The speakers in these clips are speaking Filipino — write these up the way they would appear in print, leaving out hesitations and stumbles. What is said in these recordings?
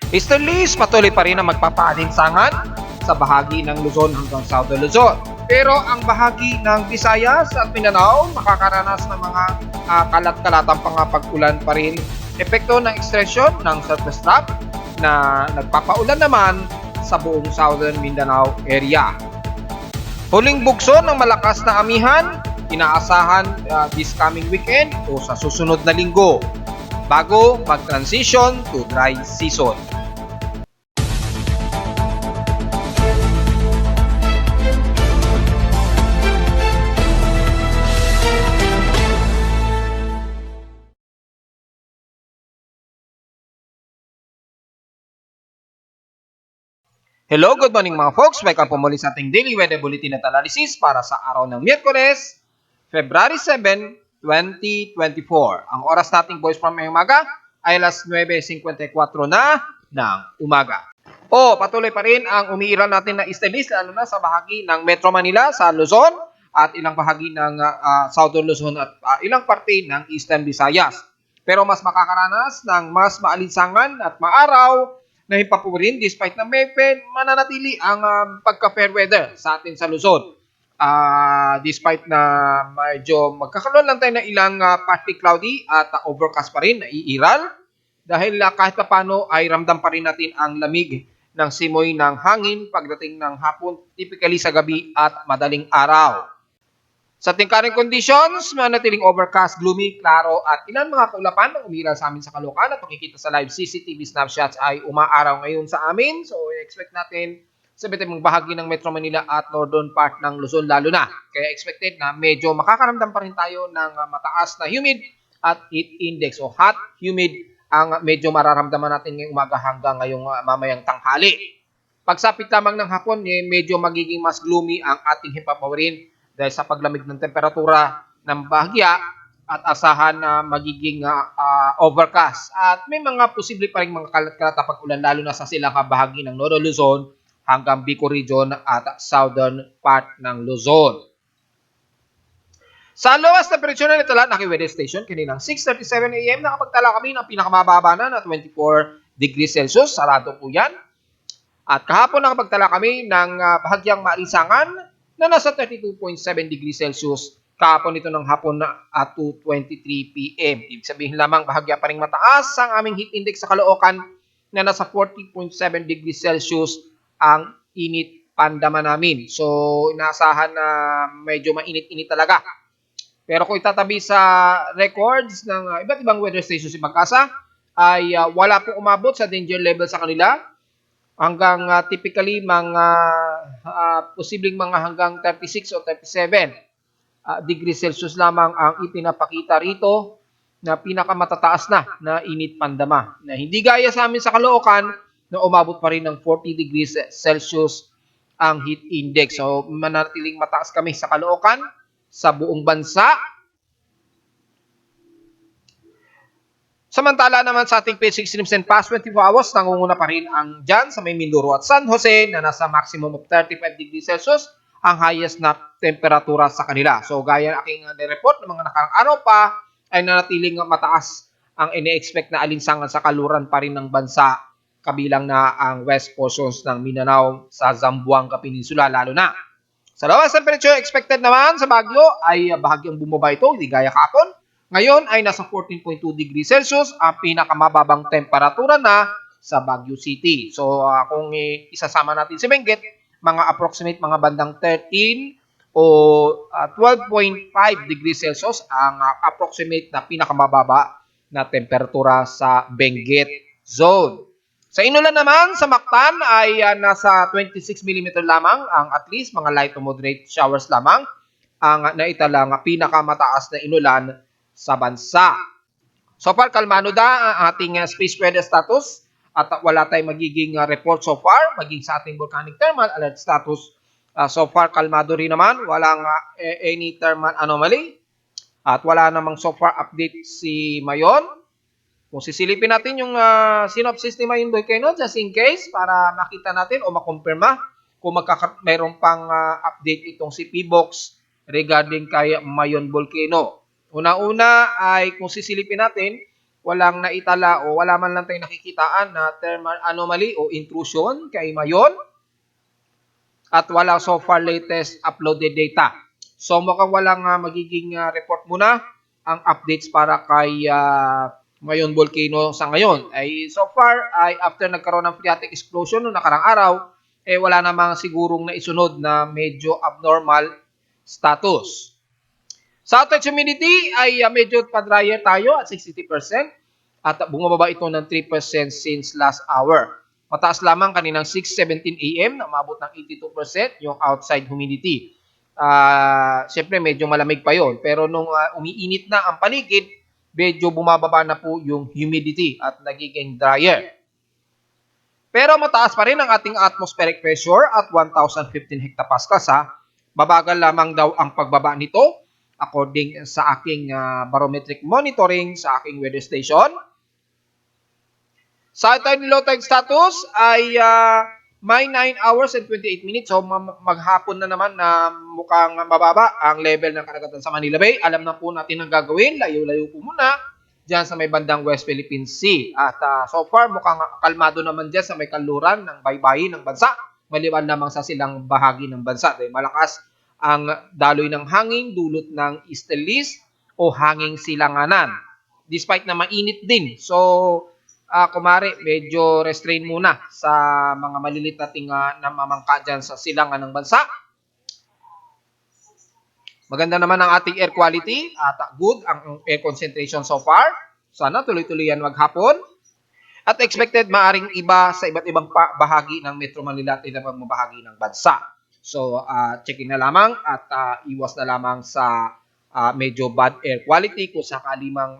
Mr. Liz, patuloy pa rin ang magpapaalinsangan sa bahagi ng Luzon hanggang Southern Luzon. Pero ang bahagi ng Visayas at Mindanao makakaranas ng mga kalat-kalatang pag-ulan pa rin. Epekto ng extension ng surface trough na nagpapaulan naman sa buong Southern Mindanao area. Huling bugso ng malakas na amihan, inaasahan this coming weekend o sa susunod na linggo bago mag-transition to dry season. Hello, good morning mga folks. Welcome po muli sa ating Daily Weather Bulletin at Analysis para sa araw ng Miyerkules, February 7, 2024. Ang oras nating voice from ngayong umaga ay alas 9:54 na ng umaga. Patuloy pa rin ang umiiral natin na easterlies lalo na sa bahagi ng Metro Manila sa Luzon at ilang bahagi ng Southern Luzon at ilang parte ng Eastern Visayas. Pero mas makakaranas ng mas maalinsangan at maaraw na himpapurin despite na may mananatili ang pagka-fair weather sa atin sa Luzon. Despite na medyo magkakaroon lang tayo ng ilang partly cloudy at overcast pa rin na iiral dahil kahit pa paano ay ramdam pa rin natin ang lamig ng simoy ng hangin pagdating ng hapon, typically sa gabi at madaling araw. Sa ating current conditions, manatiling overcast, gloomy, klaro at ilan mga kaulapan ang umiral sa amin sa Caloocan at makikita sa live CCTV snapshots ay umaaraw ngayon sa amin. So, expect natin sa bitang bahagi ng Metro Manila at northern part ng Luzon lalo na. Kaya expected na medyo makakaramdam pa rin tayo ng mataas na humid at heat index o hot, humid ang medyo mararamdaman natin ngayong umaga hanggang ngayong mamayang tanghali. Pagsapit lamang ng hapon, medyo magiging mas gloomy ang ating himpapawarin dahil sa paglamig ng temperatura ng bahagya at asahan na magiging overcast. At may mga posible pa rin mga kalat-kalat na pag-ulan lalo na sa silang bahagi ng Northern Luzon hanggang Bicol Region at southern part ng Luzon. Sa lowest temperature na nitala ng weather station, kaninang 6:37 AM, nakapagtala kami ng pinakamababa na 24 degrees Celsius. Sarado po yan. At kahapon nakapagtala kami ng bahagyang maalinsangan na nasa 32.7 degrees Celsius kahapon ito ng hapon na at 2:23 PM. Ibig sabihin lamang bahagya pa rin mataas ang aming heat index sa Caloocan na nasa 40.7 degrees Celsius ang init pandama namin. So, inaasahan na medyo mainit-init talaga. Pero kung itatabi sa records ng iba't ibang weather stations sa Pag-asa, ay wala pong umabot sa danger level sa kanila. Hanggang typically mga posibleng mga hanggang 36 o 37 degrees Celsius lamang ang ipinapakita rito na pinakamatataas na init pandama. Na hindi gaya sa amin sa Caloocan na umabot pa rin ng 40 degrees Celsius ang heat index. So manatiling mataas kami sa Caloocan, sa buong bansa. Samantala naman sa ating PH Extremes and past 24 hours, nangunguna pa rin ang dyan sa may Mindoro at San Jose na nasa maximum of 35 degrees Celsius ang highest na temperatura sa kanila. So gaya ng aking report ng mga nakarang araw pa ay nanatiling mataas ang ine-expect na alinsangan sa kaluran pa rin ng bansa kabilang na ang west portions ng Mindanao sa Zamboanga Peninsula lalo na. Sa lowest temperature expected naman sa Baguio ay bahagyang bumaba ito, hindi gaya kahapon. Ngayon ay nasa 14.2 degrees Celsius ang pinakamababang temperatura na sa Baguio City. So kung isasama natin si Benguet, mga approximate mga bandang 13 o 12.5 degrees Celsius ang approximate na pinakamababa na temperatura sa Benguet Zone. Sa Inulan naman, sa Mactan ay nasa 26 mm lamang ang at least mga light to moderate showers lamang ang naitalang pinakamataas na inulan sa bansa. So far, kalmado ang ating space weather status at wala tayong magiging report so far, maging sa ating volcanic thermal alert status. So far, kalmado rin naman, walang any thermal anomaly at wala namang so far update si Mayon. Kung sisilipin natin yung synopsis ni Mayon Volcano just in case para makita natin o makumpirma kung mayroon pang update itong si PBOX regarding kay Mayon Volcano. Una-una ay kung sisilipin natin, walang naitala o wala man lang tayong nakikitaan na thermal anomaly o intrusion kay Mayon at wala so far latest uploaded data. So mukhang walang magiging report muna ang updates para kay Mayon Volcano sa ngayon. Ay so far ay after nagkaroon ng phreatic explosion noong nakarang araw, wala namang sigurong naisunod na medyo abnormal status. Sa outage humidity ay medyo pa-drier tayo at 60% at bumababa ito ng 3% since last hour. Mataas lamang kaninang 6:17 AM na umabot ng 82% yung outside humidity. Siyempre medyo malamig pa yon, pero nung umiinit na ang paligid, medyo bumababa na po yung humidity at nagiging drier. Pero mataas pa rin ang ating atmospheric pressure at 1,015 hectopascals ha. Babagal lamang daw ang pagbaba nito according sa aking barometric monitoring sa aking weather station. Sa high tide low tide status ay may 9 hours and 28 minutes. So maghapon na naman na mukhang mababa ang level ng karagatan sa Manila Bay. Alam na po natin ang gagawin. Layo-layo po muna dyan sa may bandang West Philippine Sea. At so far mukhang kalmado naman dyan sa may kanluran ng baybayin ng bansa. Maliban lamang sa silang bahagi ng bansa. Dahil malakas ang daloy ng hangin dulot ng easterlies o hanging silanganan. Despite na mainit din. So, kumari, medyo restrain muna sa mga malilit nating namamangka dyan sa silangan ng bansa. Maganda naman ang ating air quality at good ang air concentration so far. Sana tuloy-tuloy yan maghapon. At expected maaring iba sa iba't ibang bahagi ng Metro Manila at ibang bahagi ng bansa. So, checking na lamang at iwas na lamang sa medyo bad air quality kung sakali mang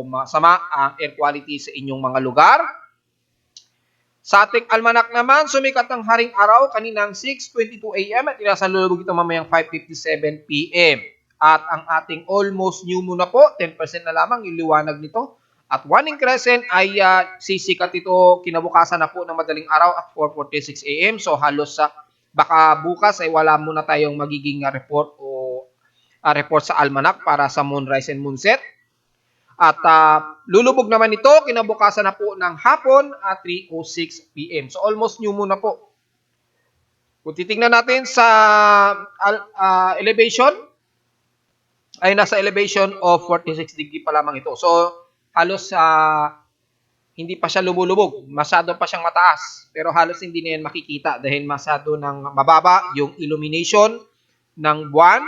masama ang air quality sa inyong mga lugar. Sa ating almanak naman, sumikat ang haring araw kaninang 6:22 AM at ilasalubog ito mamayang 5:57 PM. At ang ating almost new moon na po, 10% na lamang yung liwanag nito. At waning crescent ay sisikat ito kinabukasan na po ng madaling araw at 4:46 AM. So halos baka bukas ay wala muna tayong magiging report o report sa almanac para sa moonrise and moonset. At lulubog naman ito kinabukasan na po ng hapon at 3:06 PM. So almost new moon na po. Kung titingnan natin sa elevation, ay nasa elevation of 46 degree pa lamang ito. So halos hindi pa siya lumulubog, masyado pa siyang mataas, pero halos hindi na yan makikita dahil masyado ng mababa yung illumination ng buwan.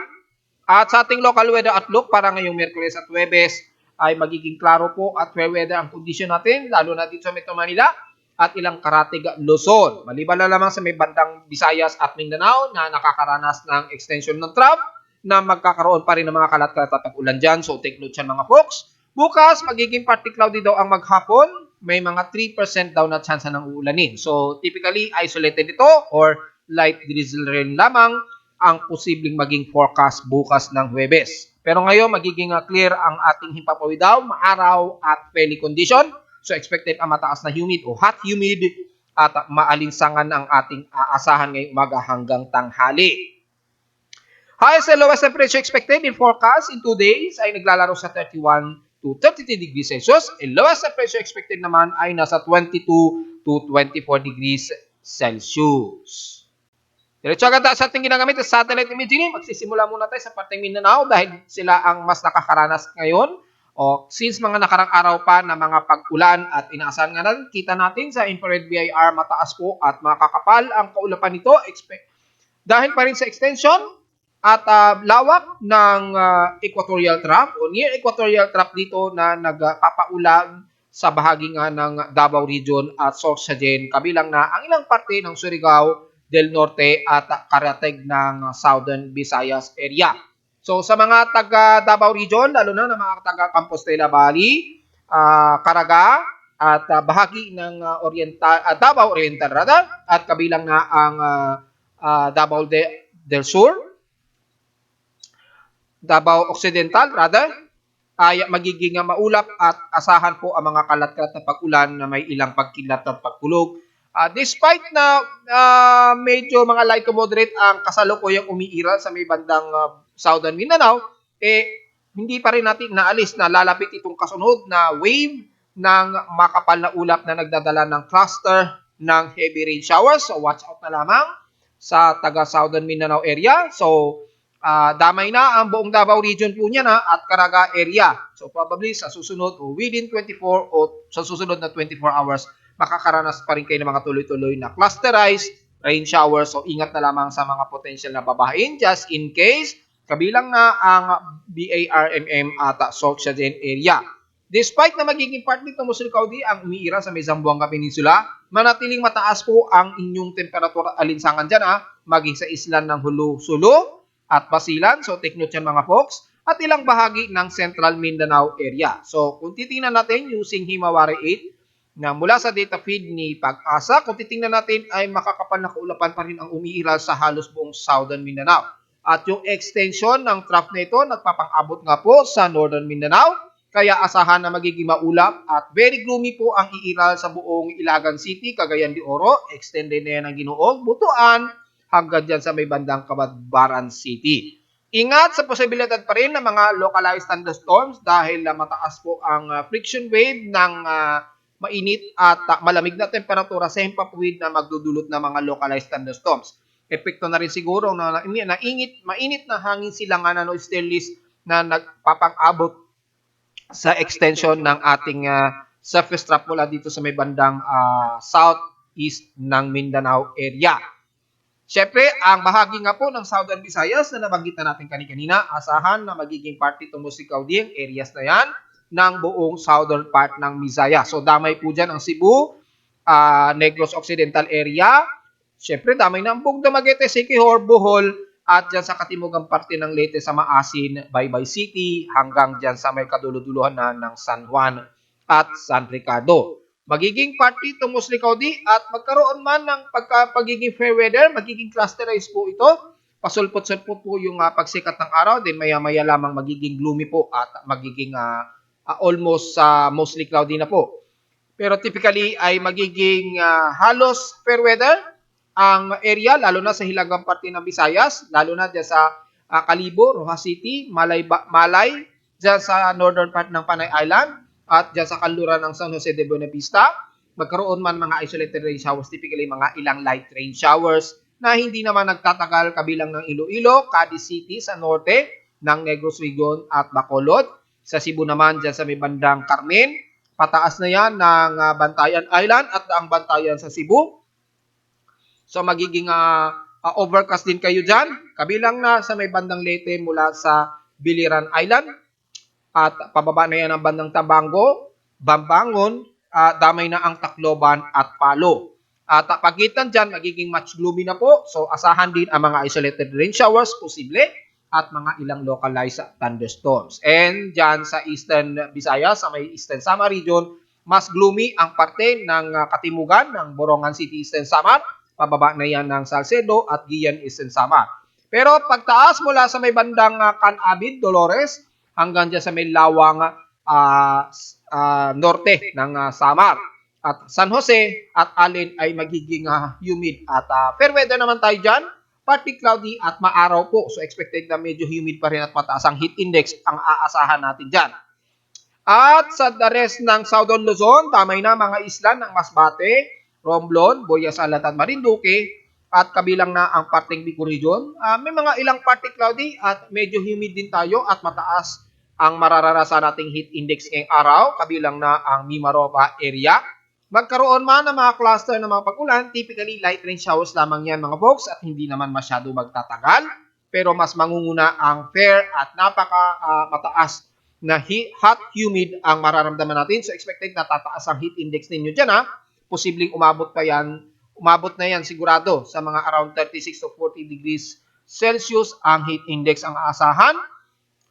At sa ating local weather outlook para ngayong Miyerkules at Huwebes ay magiging klaro po at fair weather ang kondisyon natin, lalo na dito sa Metro Manila at ilang karatig Luzon. Maliban na lamang sa may bandang Visayas at Mindanao na nakakaranas ng extension ng trough na magkakaroon pa rin ng mga kalat-kalat at ulan dyan. So take note yan mga folks. Bukas, magiging partly cloudy daw ang maghapon. May mga 3% daw na chance ng uulanin. So, typically, isolated ito or light drizzle rain lamang ang posibleng maging forecast bukas ng Huwebes. Pero ngayon, magiging clear ang ating himpapawid daw, maaraw at fairly condition. So, expected ang mataas na humid o hot humid at maalinsangan ang ating aasahan ngayong umaga hanggang tanghali. Highest and lowest temperature expected in forecast in 2 days ay naglalaro sa 31 to 33 degrees Celsius. And lowest temperature expected naman ay nasa 22 to 24 degrees Celsius. Diretso agad sa ating ginagamit sa satellite imaging. Magsisimula muna tayo sa parteng Mindanao dahil sila ang mas nakakaranas ngayon. O since mga nakarang araw pa na mga pag-ulan at inaasahan nga natin, kita natin sa infrared VIR mataas po at makakapal ang kaulapan nito. Dahil pa rin sa extension at lawak ng equatorial trough o near equatorial trough dito na nagpapaulan sa bahagi nga ng Davao Region at Sorsogen, kabilang na ang ilang parte ng Surigao del Norte at karatig ng Southern Visayas area. So sa mga taga Davao Region, lalo na mga taga Compostela Valley, Caraga at bahagi ng Davao Oriental rather, at kabilang na ang Davao del Sur, Davao Occidental rather, ay magiging maulap at asahan po ang mga kalat-kalat na pag-ulan na may ilang pagkilat at pagkulog. Despite na medyo mga light to moderate ang kasalukuyang umiiral sa may bandang Southern Mindanao, hindi pa rin natin naalis na lalapit itong kasunod na wave ng makapal na ulap na nagdadala ng cluster ng heavy rain showers. So watch out na lamang sa taga Southern Mindanao area. So damay na ang buong Davao region po niya na at Caraga area. So probably sa susunod o within 24 o sa susunod na 24 hours, makakaranas pa rin kayo ng mga tuloy-tuloy na clusterized rain showers. So ingat na lamang sa mga potential na babahin just in case kabilang na ang BARMM at Salt Siaden area. Despite na magiging part nito Muslicaudi ang umiira sa may Zamboanga Peninsula, manatiling mataas po ang inyong temperatura alinsangan dyan maging sa islan ng Hulu, Sulu at Basilan. So take note yan mga folks. At ilang bahagi ng Central Mindanao area. So kung titingnan natin using Himawari 8 na mula sa data feed ni Pag-asa, kung titingnan natin ay makakapal na kaulapan pa rin ang umiiral sa halos buong Southern Mindanao. At yung extension ng trough na ito nagpapang-abot nga po sa Northern Mindanao. Kaya asahan na magiging maulap at very gloomy po ang iiral sa buong Ilagan City, Cagayan de Oro, extended na yan ang Ginuog, Butuan, hanggang dyan sa may bandang Cabadbaran City. Ingat sa posibilidad pa rin ng mga localized thunderstorms dahil mataas po ang friction wave ng mainit at malamig na temperatura sa himpapawid na magdudulot ng mga localized thunderstorms. Epekto na rin siguro na mainit na hangin silangan o sterlis na nagpapang-abot sa extension ng ating surface trough mula dito sa may bandang southeast ng Mindanao area. Siyempre, ang bahagi nga po ng Southern Visayas na nabanggit na natin kanina, asahan na magiging part nitong Muslicaudi ang areas na yan ng buong southern part ng Visayas. So damay po dyan ang Cebu, Negros Occidental area, siyempre damay na ang buong Dumaguete, Siquijor, Bohol, at dyan sa katimugang parte ng Leyte sa Maasin, Baybay City, hanggang dyan sa may kaduluduluhan na ng San Juan at San Ricardo. Magiging part dito Muslicaudi at magkaroon man ng pagiging fair weather, magiging clusterized po ito. Pasulpot-sulpot po yung pagsikat ng araw, then maya-maya lamang magiging gloomy po at magiging almost mostly cloudy na po. Pero typically ay magiging halos fair weather ang area, lalo na sa hilagang parte ng Visayas, lalo na dyan sa Kalibo, Rojas City, Malay, dyan sa northern part ng Panay Island, at dyan sa kanluran ng San Jose de Buena Vista. Magkaroon man mga isolated rain showers, typically mga ilang light rain showers na hindi naman nagtatagal kabilang ng Iloilo, Cadiz City sa norte ng Negros Region at Bacolod. Sa Cebu naman, dyan sa may bandang Carmen, pataas na yan ng Bantayan Island at ang Bantayan sa Cebu. So magiging overcast din kayo dyan. Kabilang na sa may bandang Leyte mula sa Biliran Island. At pababa na yan ang bandang Tabango, Bambangon, damay na ang Tacloban at Palo. At pagitan dyan, magiging much gloomy na po. So asahan din ang mga isolated rain showers, posible, at mga ilang localized thunderstorms. And dyan sa Eastern Visayas, sa may Eastern Samar region, mas gloomy ang parte ng katimugan ng Borongan City, Eastern Samar. Pababa na yan ng Salcedo at Guian, Eastern Samar. Pero pagtaas mula sa may bandang Canabid, Dolores, hanggang dyan sa may lawang norte ng Samar. At San Jose at Alin ay magiging humid at fair weather naman tayo dyan. Partly cloudy at maaraw po. So expected na medyo humid pa rin at mataas ang heat index ang aasahan natin dyan. At sa the rest ng Southern Luzon, tamay na mga isla ng Masbate, Romblon, Boyas Alat at Marinduque, at kabilang na ang parteng Bicol Region. May mga ilang partly cloudy at medyo humid din tayo at mataas ang mararanasan nating heat index ngayong araw, kabilang na ang Mimaropa area. Magkaroon man ng mga cluster ng mga pag-ulan, typically light rain showers lamang yan mga folks at hindi naman masyado magtatagal. Pero mas mangunguna ang fair at mataas na hot humid ang mararamdaman natin. So expected na tataas ang heat index ninyo dyan Posibleng umabot na yan sigurado sa mga around 36 to 40 degrees Celsius ang heat index ang aasahan.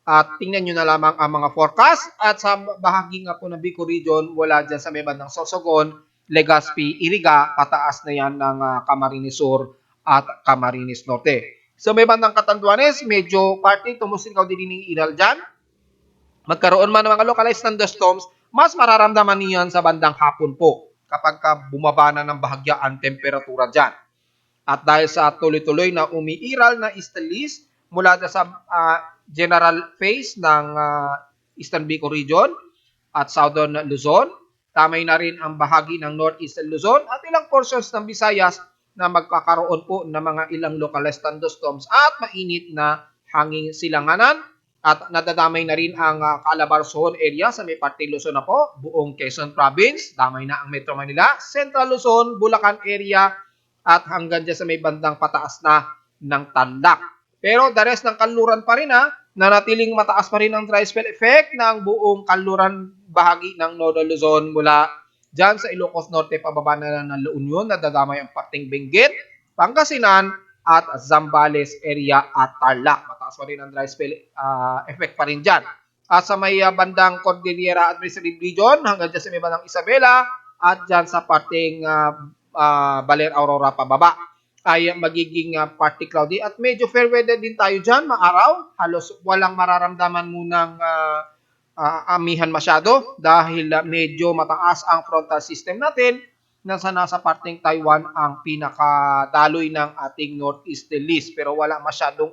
At tingnan nyo na lamang ang mga forecast. At sa bahagi nga po ng Bicol Region, wala dyan sa may bandang Sorsogon, Legazpi, Iriga, pataas na yan ng Camarines Sur at Camarines Norte. Sa may bandang Catanduanes, medyo partly tumusingaw din ng iral dyan. Magkaroon man ng mga localized thunderstorms, mas mararamdaman niyan sa bandang hapon po kapag bumaba na ng bahagya ang temperatura dyan. At dahil sa tuloy-tuloy na umiiral na easterlies mula sa general phase ng Eastern Bicol Region at Southern Luzon, Tamay na rin ang bahagi ng Northeastern Luzon at ilang portions ng Visayas na magkakaroon po ng mga ilang localized thunderstorms at mainit na hanging silanganan. At nadadamay na rin ang Calabarzon area sa may parte Luzon na po, buong Quezon Province, damay na ang Metro Manila, Central Luzon, Bulacan area, at hanggang dyan sa may bandang pataas na ng Tarlac. Pero the rest ng kanluran pa rin nanatiling mataas pa rin ang dry spell effect ng buong kanluran bahagi ng Northern Luzon mula dyan sa Ilocos Norte pababa na ng La Union, nadadamay ang parteng Benguet, Pangasinan, at Zambales area at Tarlac. Mataas pa rin ang dry spell effect pa rin dyan. At sa may bandang Cordillera Administrative Region, hanggang dyan sa may bandang Isabela, at dyan sa parteng Baler Aurora pababa, ay magiging partly cloudy. At medyo fair weather din tayo dyan, maaraw. Halos walang mararamdaman munang amihan masyado dahil medyo mataas ang frontal system natin. Nasa parteng Taiwan ang pinakadaloy ng ating northeasterlies. Pero wala masyadong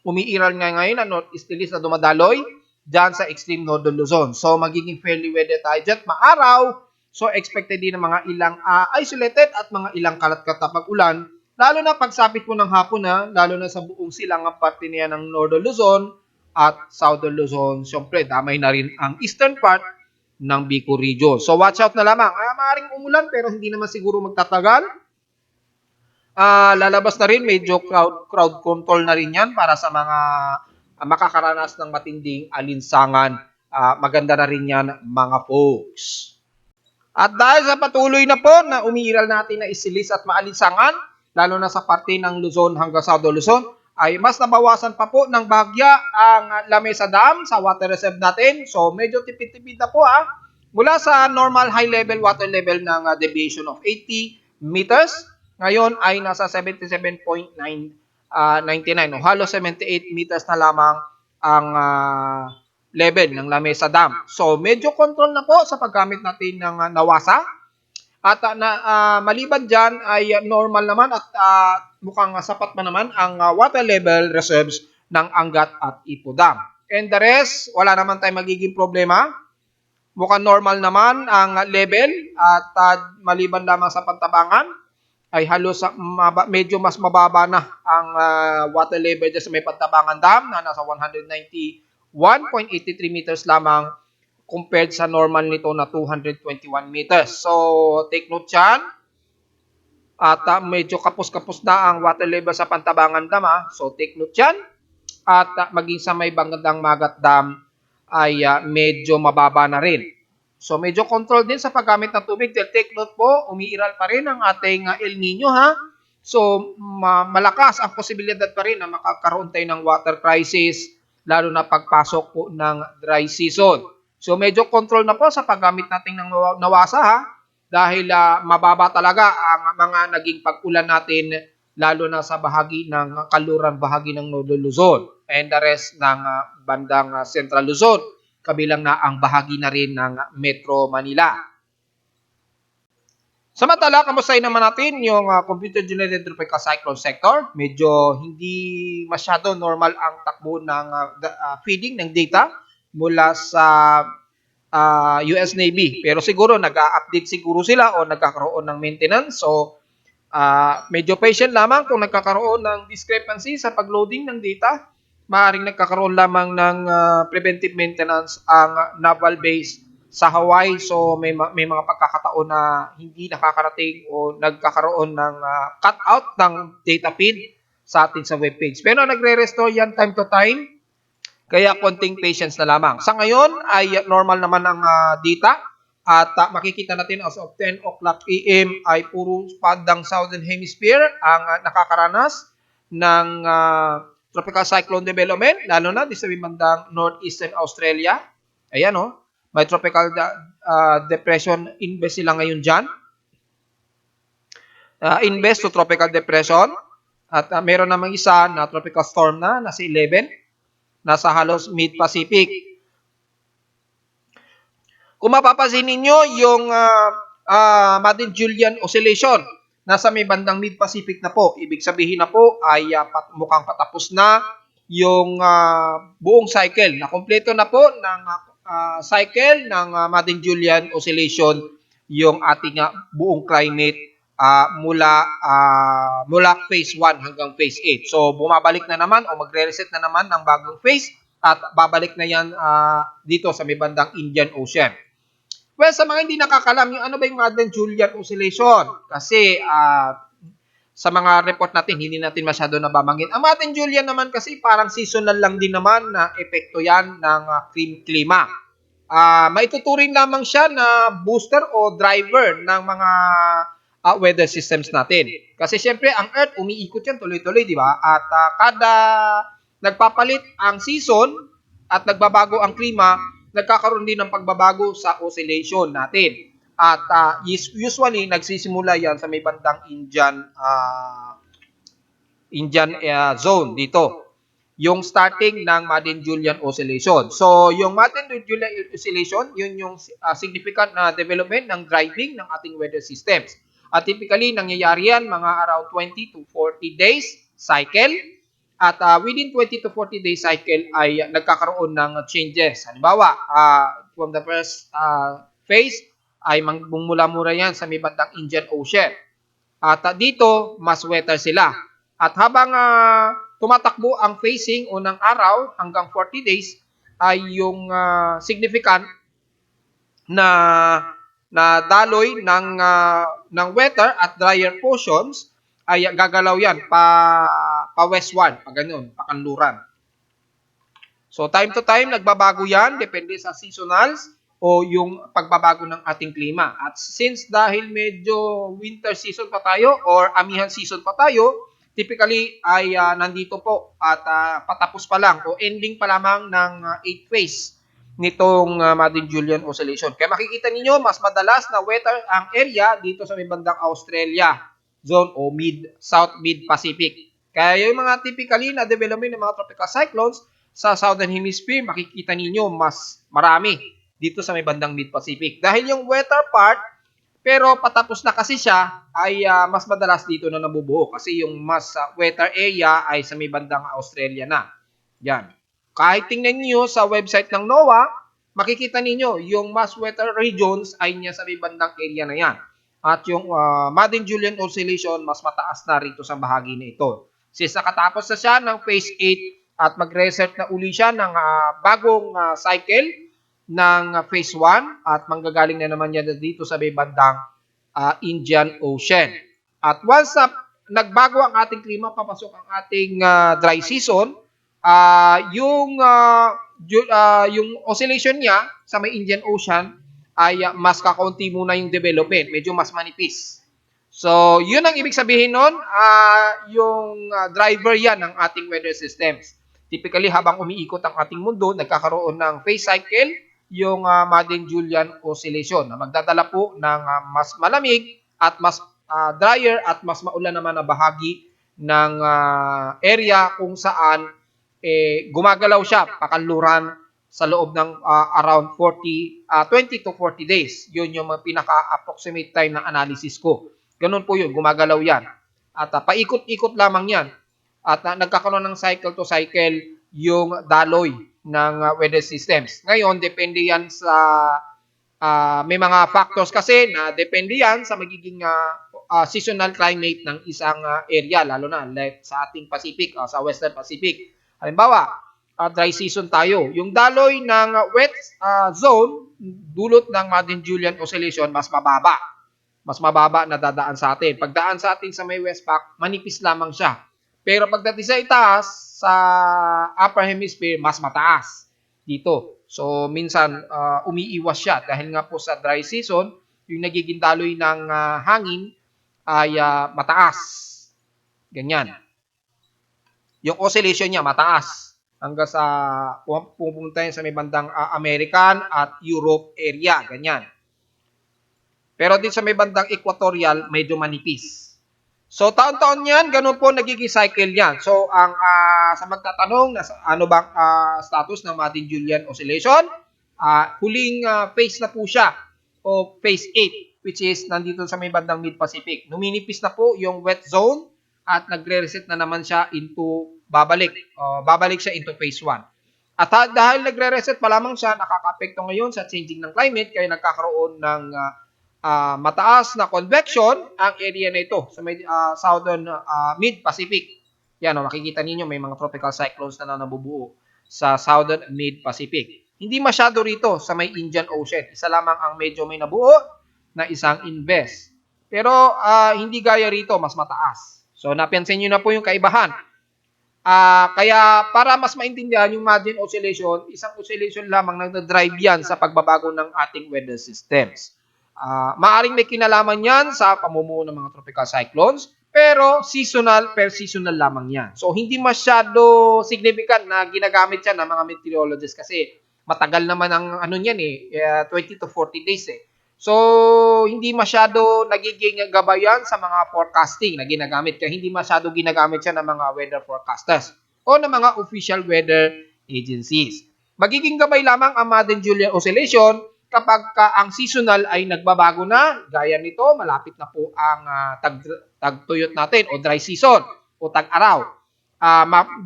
umiiral nga ngayon ang northeasterlies na dumadaloy dyan sa extreme northern Luzon. So magiging fairly weather tayo dyan, maaraw. So expected din ng mga ilang isolated at mga ilang kalat-kalat na pag-ulan. Lalo na pagsapit po ng hapon lalo na sa buong silangang parte niya ng northern Luzon at southern Luzon. Siyempre, damay na rin ang eastern part ng Bicol region. So watch out na lamang. Maaaring umulan pero hindi naman siguro magtatagal. Lalabas na rin, medyo crowd control na rin yan para sa mga makakaranas ng matinding alinsangan. Maganda na rin yan mga folks. At dahil sa patuloy na po na umiiral natin na isilis at maalinsangan, lalo na sa parte ng Luzon hanggang Southern Luzon, ay mas nabawasan pa po ng bahagya ang Lamesa Dam sa water reserve natin. So medyo tipid-tipid na po mula sa normal high level water level ng deviation of 80 meters. Ngayon ay nasa 77.99 o halos 78 meters na lamang ang level ng Lamesa Dam. So medyo control na po sa paggamit natin ng NAWASA. At maliban dyan ay normal naman at mukhang sapat pa naman ang water level reserves ng Angat at Ipo Dam. And the rest, wala naman tayong magiging problema. Mukhang normal naman ang level at maliban lamang sa Pantabangan ay halos medyo mas mababa na ang water level dyan sa may Pantabangan Dam na nasa 191.83 meters lamang compared sa normal nito na 221 meters. So, take note yan. At medyo kapos-kapos na ang water level sa Pantabangan Dam. So, take note yan. At maging sa may Bangandang Magat Dam ay medyo mababa na rin. So, medyo control din sa paggamit ng tubig. Take note po, umiiral pa rin ang ating El Nino So, malakas ang posibilidad pa rin na makakaroon tayo ng water crisis lalo na pagpasok po ng dry season. So medyo control na po sa paggamit natin ng NAWASA dahil mababa talaga ang mga naging pag-ulan natin lalo na sa bahagi ng kaluran bahagi ng Northern Luzon and the rest ng bandang Central Luzon, kabilang na ang bahagi na rin ng Metro Manila. Samantala, kamustahin naman natin yung computer-generated tropical cyclone sector. Medyo hindi masyado normal ang takbo ng feeding ng data mula sa US Navy. Pero siguro nag-update siguro sila o nagkakaroon ng maintenance. So, medyo patient lamang kung nagkakaroon ng discrepancy sa pagloading ng data. Maaaring nagkakaroon lamang ng preventive maintenance ang naval base sa Hawaii. So, may mga pagkakataon na hindi nakakarating o nagkakaroon ng cutout ng data feed sa atin sa webpage. Pero nagre-restore yan time to time. Kaya konting patience na lamang. Sa ngayon ay normal naman ang data at makikita natin as of 10 o'clock AM ay puro padang Southern Hemisphere ang nakakaranas ng tropical cyclone development, lalo na di sa bandang Northeastern Australia. Ayan may tropical depression invest sila ngayon dyan. Invest to tropical depression at meron namang isa na tropical storm na nasa 11. Nasa halos mid-Pacific. Kung mapapansin ninyo, yung Madden Julian Oscillation, nasa may bandang mid-Pacific na po. Ibig sabihin na po ay mukhang patapos na yung buong cycle. Nakompleto na po ng cycle ng Madden-Julian Oscillation yung ating buong climate mula phase 1 hanggang phase 8. So, bumabalik na naman o magre-reset na naman ng bagong phase at babalik na yan dito sa may bandang Indian Ocean. Well, sa mga hindi nakakalam, yung ano ba yung Madden-Julian Oscillation? Kasi sa mga report natin, hindi natin masyado nababanggit. Ang Madden-Julian naman kasi parang seasonal lang din naman na epekto yan ng klima. Maituturing lamang siya na booster o driver ng mga weather systems natin. Kasi syempre, ang Earth, umiikot yan tuloy-tuloy, di ba? At kada nagpapalit ang season at nagbabago ang klima, nagkakaroon din ng pagbabago sa oscillation natin. At usually, nagsisimula yan sa may bandang Indian zone dito. Yung starting ng Madden-Julian Oscillation. So, yung Madden-Julian Oscillation, yun yung significant na development ng driving ng ating weather systems. At typically, nangyayari yan mga around 20 to 40 days cycle. At within 20 to 40 days cycle ay nagkakaroon ng changes. Halimbawa, from the first phase ay mula yan sa may bandang Indian Ocean. At dito, mas wetter sila. At habang tumatakbo ang phasing unang araw hanggang 40 days ay yung significant na daloy ng wetter at drier portions ay gagalaw yan pa westward, pa ganun, pa kanluran. So time to time nagbabago yan depende sa seasonals o yung pagbabago ng ating klima. At since dahil medyo winter season pa tayo or amihan season pa tayo, typically ay nandito po at patapos pa lang o ending pa lamang ng 8th phase nitong Madden-Julian Oscillation. Kaya makikita ninyo, mas madalas na wetter ang area dito sa may bandang Australia zone o South Mid-Pacific. Kaya yung mga typically na development ng mga tropical cyclones sa Southern Hemisphere, makikita ninyo mas marami dito sa may bandang Mid-Pacific. Dahil yung wetter part, pero patapos na kasi siya, ay mas madalas dito na nabubuo. Kasi yung mas wetter area ay sa may bandang Australia na. Yan. Kahit tingnan niyo sa website ng NOAA, makikita ninyo yung mas wetter regions ay niya sa may bandang area na yan. At yung Madden-Julian Oscillation, mas mataas na rito sa bahagi na ito. Since nakatapos na siya ng phase 8 at mag-reset na uli siya ng bagong cycle ng phase 1 at manggagaling na naman yan dito sa may bandang Indian Ocean. At once nagbago ang ating klima, papasok ang ating dry season, yung oscillation niya sa may Indian Ocean ay mas kakaunti muna yung development, medyo mas manipis. So, yun ang ibig sabihin nun, yung driver yan ng ating weather systems. Typically, habang umiikot ang ating mundo, nagkakaroon ng phase cycle, yung Madden-Julian Oscillation na magdadala po ng mas malamig at mas drier at mas maulan naman na bahagi ng area kung saan gumagalaw siya pakanluran sa loob ng around 20 to 40 days. Yun yung pinaka-approximate time ng analysis ko. Ganun po yun, gumagalaw yan. At paikot-ikot lamang yan. At nagkakaroon ng cycle to cycle yung daloy ng weather systems. Ngayon, depende yan sa may mga factors kasi na depende yan sa magiging seasonal climate ng isang area, lalo na like sa ating Pacific, sa Western Pacific. Halimbawa, dry season tayo. Yung daloy ng wet zone, dulot ng Madden-Julian Oscillation, mas mababa. Mas mababa na dadaan sa atin. Pagdaan sa atin sa may Westpac, manipis lamang siya. Pero pagdating sa itaas, sa upper hemisphere, mas mataas dito. So, minsan, umiiwas siya. Dahil nga po sa dry season, yung nagiging daloy ng hangin ay mataas. Ganyan. Yung oscillation niya mataas hanggang sa pupunta sa may bandang American at Europe area, ganyan. Pero din sa may bandang equatorial, medyo manipis. So taon-taon yan, ganun po nagiging cycle yan. So ang sa magtatanong na ano bang status ng Madden-Julian Oscillation, huling phase na po siya o phase 8 which is nandito sa may bandang Mid-Pacific. Numinipis na po yung wet zone at nagre-reset na naman siya into babalik siya into phase 1. At dahil nagre-reset pa lamang siya, nakaka-apekto ngayon sa changing ng climate, kaya nagkakaroon ng mataas na convection ang area na ito sa southern mid-Pacific. Yan, makikita ninyo may mga tropical cyclones na nabubuo sa southern mid-Pacific. Hindi masyado rito sa may Indian Ocean. Isa lamang ang medyo may nabuo na isang invest. Pero hindi gaya rito, mas mataas. So napansin nyo na po yung kaibahan. Kaya para mas maintindihan yung margin oscillation, isang oscillation lamang nagdadrive yan sa pagbabago ng ating weather systems. Maaring may kinalaman yan sa pamumuo ng mga tropical cyclones, pero seasonal per seasonal lamang yan. So hindi masyado significant na ginagamit yan ng mga meteorologists kasi matagal naman ang ano niyan 20 to 40 days So, hindi masyado nagiging gabayan sa mga forecasting na ginagamit. Kaya hindi masyado ginagamit siya ng mga weather forecasters o ng mga official weather agencies. Magiging gabay lamang ang Madden-Julian Oscillation kapag ang seasonal ay nagbabago na. Gaya nito, malapit na po ang tagtuyot natin o dry season o tag-araw.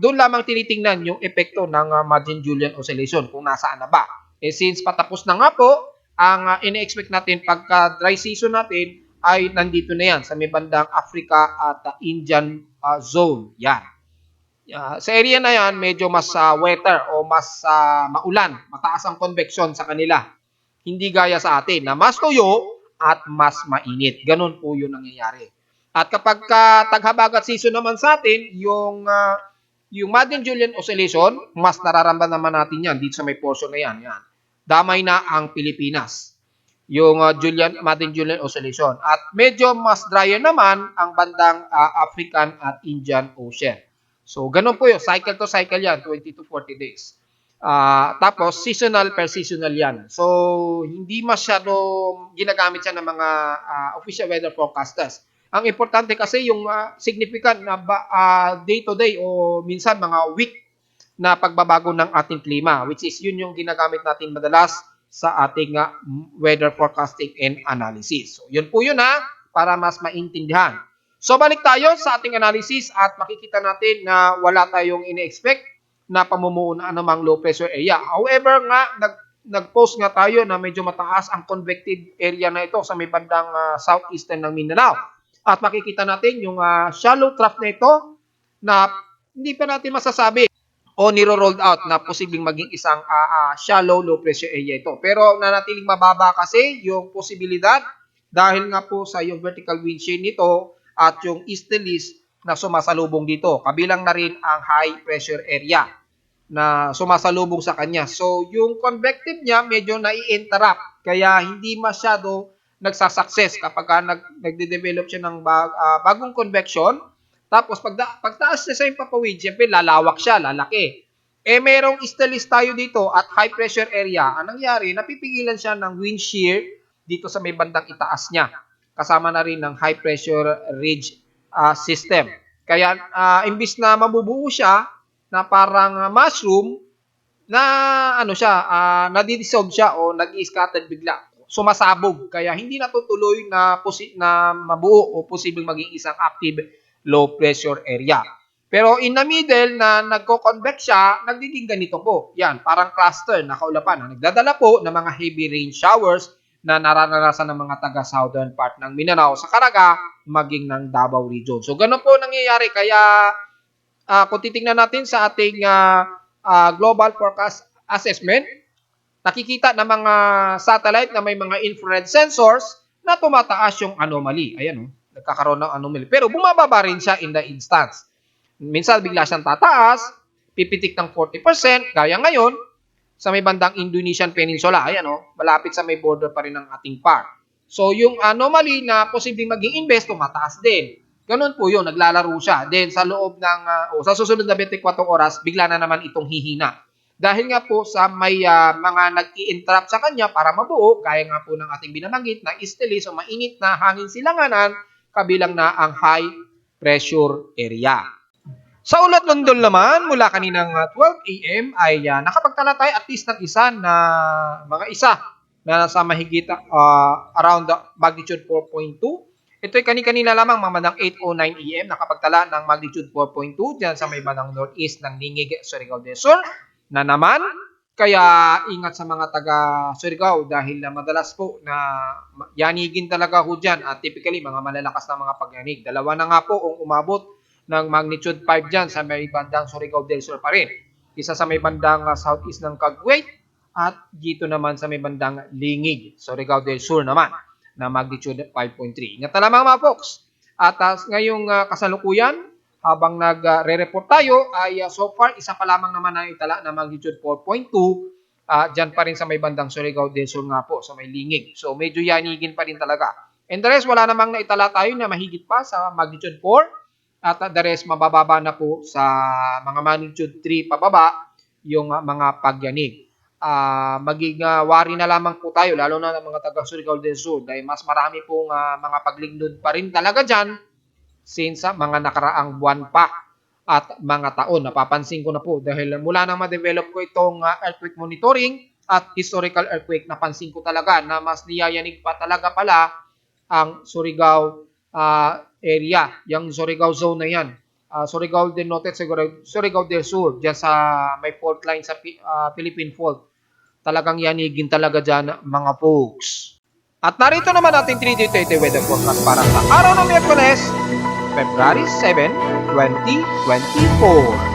Doon lamang tinitingnan yung epekto ng Madden-Julian Oscillation kung nasaan na ba. Since patapos na nga po, ang ine-expect natin pagka dry season natin ay nandito na yan sa may bandang Africa at Indian zone. Yan. Sa area na yan, medyo mas wetter o mas maulan. Mataas ang convection sa kanila. Hindi gaya sa atin na mas tuyo at mas mainit. Ganun po yun nangyayari. At kapag taghabagat season naman sa atin, yung Madden-Julian Oscillation, mas nararamdaman naman natin yan dito sa may portion na yan. Yan. Damay na ang Pilipinas. Yung Madden-Julian Oscillation. At medyo mas drier naman ang bandang African at Indian Ocean. So, ganun po yun. Cycle to cycle yan. 20 to 40 days. Tapos, seasonal per seasonal yan. So, hindi masyado ginagamit siya ng mga official weather forecasters. Ang importante kasi yung significant na day to day o minsan mga week na pagbabago ng ating klima, which is yun yung ginagamit natin madalas sa ating weather forecasting and analysis. So, yun po yun para mas maintindihan. So, balik tayo sa ating analysis at makikita natin na wala tayong ine-expect na pamumuo na anumang low pressure area. However nag-post nga tayo na medyo mataas ang convective area na ito sa may bandang southeastern ng Mindanao. At makikita natin yung shallow trough na ito na hindi pa natin masasabi o niro-rolled out na posibleng maging isang shallow low pressure area ito. Pero nanatiling mababa kasi yung posibilidad dahil nga po sa yung vertical wind shear nito at yung easterlies na sumasalubong dito. Kabilang na rin ang high pressure area na sumasalubong sa kanya. So yung convective niya medyo nai-interrupt kaya hindi masyado nagsasucess kapag nagde-develop siya ng bagong convection. Tapos, pagtaas niya sa impapawid, siyempre lalawak siya, lalaki. Merong easterlies tayo dito at high pressure area. Anong nangyari? Napipigilan siya ng wind shear dito sa may bandang itaas niya. Kasama na rin ng high pressure ridge system. Kaya, imbis na mabubuo siya na parang mushroom, na nadidissolve siya o nag-i-scattered bigla. Sumasabog. Kaya hindi natutuloy na mabuo o posibleng maging isang active low pressure area. Pero in the middle na nagko-convect siya, nagiging ganito po. Yan, parang cluster na kaulapan na nagdadala po ng mga heavy rain showers na nararanasan ng mga taga-southern part ng Mindanao sa Caraga, maging ng Davao region. So, ganun po nangyayari. Kaya, kung titingnan natin sa ating global forecast assessment, nakikita ng mga satellite na may mga infrared sensors na tumataas yung anomaly. Ayan, nagkakaroon ng anomaly. Pero bumababa rin siya in the instance. Minsan bigla siyang tataas, pipitik ng 40%, gaya ngayon, sa may bandang Indonesian Peninsula. Ayan, malapit sa may border pa rin ng ating part. So, yung anomaly na posibleng maging invest, tumataas din. Ganun po yun, naglalaro siya. Then, sa loob ng, sa susunod na 24 oras, bigla na naman itong hihina. Dahil nga po sa may mga nag-i-interrupt sa kanya para mabuo, gaya nga po ng ating binabanggit na easterlies o mainit na hangin silanganan, kabilang na ang high pressure area. Sa Ulat London naman, mula kaninang 12 a.m. ay nakapagtala tayo at least ng isa na nasa mahigit around magnitude 4.2. Ito ay kani-kanina lamang mamandang 8:09 a.m. nakapagtala ng magnitude 4.2 dyan sa may bandang northeast ng Ningig, Surigao del Sur. na naman. Kaya ingat sa mga taga Surigao dahil madalas po na yanigin talaga ho dyan at typically mga malalakas na mga pagyanig. Dalawa na nga po ang umabot ng magnitude 5 dyan sa may bandang Surigao del Sur pa rin. Isa sa may bandang southeast ng Caguet at dito naman sa may bandang Lingig, Surigao del Sur naman na magnitude 5.3. Ingat na lamang mga folks. At ngayong kasalukuyan, habang nagre-report tayo ay so far isa pa lamang naman ang itala na magnitude 4.2 dyan pa rin sa may bandang Surigao del Sur nga po sa may Lingig. So medyo yanigin pa rin talaga. And the rest wala namang naitala tayo na mahigit pa sa magnitude 4 at the rest mabababa na po sa mga magnitude 3 pababa yung mga pagyanig. Maging wari na lamang po tayo lalo na ng mga taga Surigao del Sur dahil mas marami pong mga paglindod pa rin talaga dyan since mga nakaraang buwan pa at mga taon. Napapansin ko na po dahil mula nang ma-develop ko itong earthquake monitoring at historical earthquake, napansin ko talaga na mas niyayanig pa talaga pala ang Surigao area, yung Surigao zone na yan. Surigao del Norte, Surigao del Sur, dyan sa may fault line sa Philippine Fault. Talagang yanigin talaga dyan mga folks. At narito naman ating 3D weather forecast para sa araw ng Miyerkules, February 7, 2024.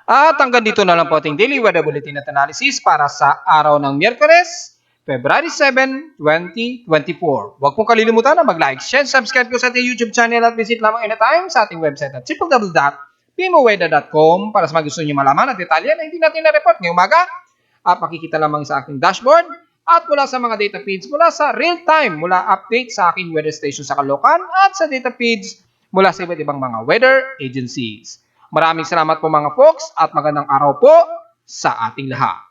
At hanggang dito na lang po ating daily weather bulletin at analysis para sa araw ng Miyerkules, February 7, 2024. Huwag pong kalilimutan na mag-like, share, subscribe ko sa ating YouTube channel at visit lamang anytime sa ating website at www.pimoweather.com para sa mga gusto nyo malaman at detalye na hindi natin na-report ngayong umaga. At makikita lamang sa aking dashboard at mula sa mga data feeds mula sa real-time, mula update sa aking weather station sa Caloocan at sa data feeds mula sa iba't ibang mga weather agencies. Maraming salamat po mga folks at magandang araw po sa ating lahat.